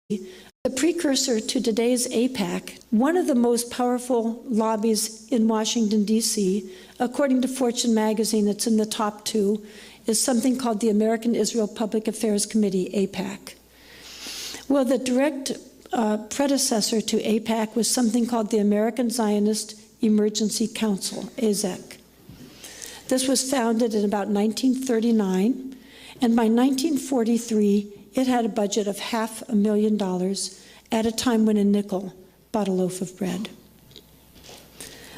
The precursor to today's AIPAC, one of the most powerful lobbies in Washington, D.C., according to Fortune magazine, it's in the top 2, is something called the American Israel Public Affairs Committee, AIPAC. Well, the direct predecessor to AIPAC was something called the American Zionist Emergency Council, AZEC. This was founded in about 1939, and by 1943, it had a budget of $500,000 at a time when a nickel bought a loaf of bread.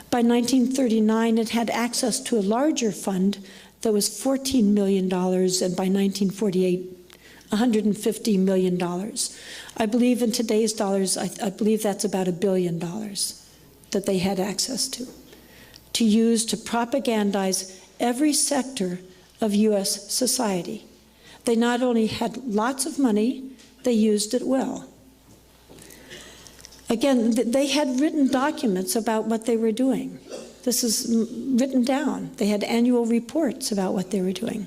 By 1939, it had access to a larger fund that was $14 million, and by 1948, $150 million. I believe in today's dollars, I believe that's about $1 billion that they had access to use to propagandize every sector of U.S. society. They not only had lots of money, they used it well. Again, they had written documents about what they were doing. This is written down. They had annual reports about what they were doing.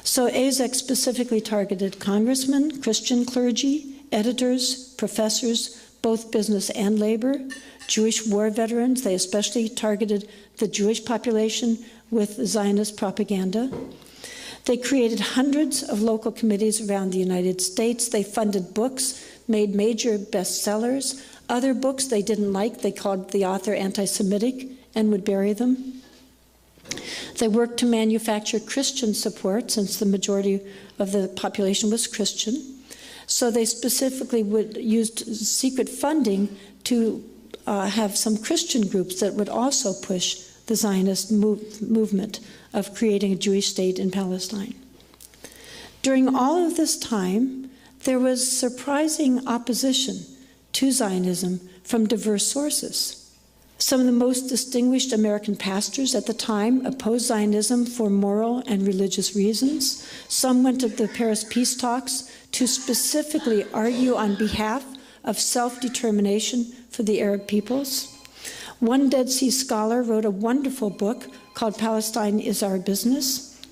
So AZEC specifically targeted congressmen, Christian clergy, editors, professors, both business and labor, Jewish war veterans. They especially targeted the Jewish population with Zionist propaganda. They created hundreds of local committees around the United States. They funded books, made major bestsellers. Other books they didn't like, they called the author anti-Semitic and would bury them. They worked to manufacture Christian support, since the majority of the population was Christian. So they specifically used secret funding to have some Christian groups that would also push the Zionist movement of creating a Jewish state in Palestine. During all of this time, there was surprising opposition to Zionism from diverse sources. Some of the most distinguished American pastors at the time opposed Zionism for moral and religious reasons. Some went to the Paris peace talks to specifically argue on behalf of self-determination for the Arab peoples. One Dead Sea scholar wrote a wonderful book called Palestine is Our Business.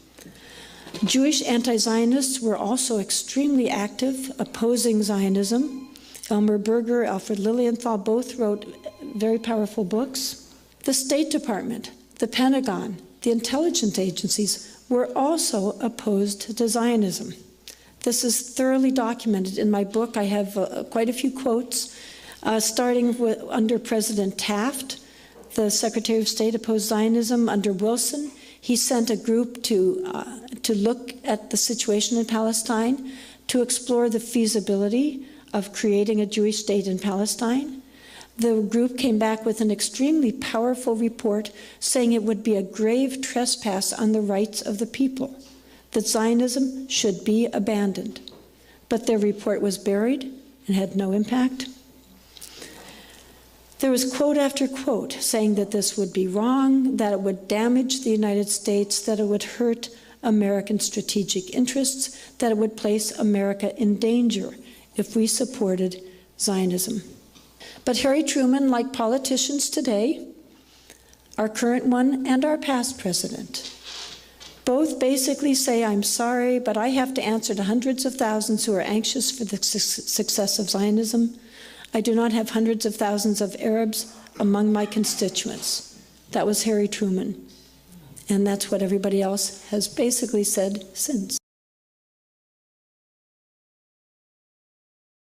Jewish anti-Zionists were also extremely active, opposing Zionism. Elmer Berger, Alfred Lilienthal both wrote very powerful books. The State Department, the Pentagon, the intelligence agencies were also opposed to Zionism. This is thoroughly documented in my book. I have quite a few quotes, starting with under President Taft. The Secretary of State opposed Zionism. Under Wilson, he sent a group to look at the situation in Palestine, to explore the feasibility of creating a Jewish state in Palestine. The group came back with an extremely powerful report saying it would be a grave trespass on the rights of the people, that Zionism should be abandoned. But their report was buried and had no impact. There was quote after quote saying that this would be wrong, that it would damage the United States, that it would hurt American strategic interests, that it would place America in danger if we supported Zionism. But Harry Truman, like politicians today, our current one and our past president, both basically say, I'm sorry, but I have to answer to hundreds of thousands who are anxious for the success of Zionism. I do not have hundreds of thousands of Arabs among my constituents. That was Harry Truman. And that's what everybody else has basically said since.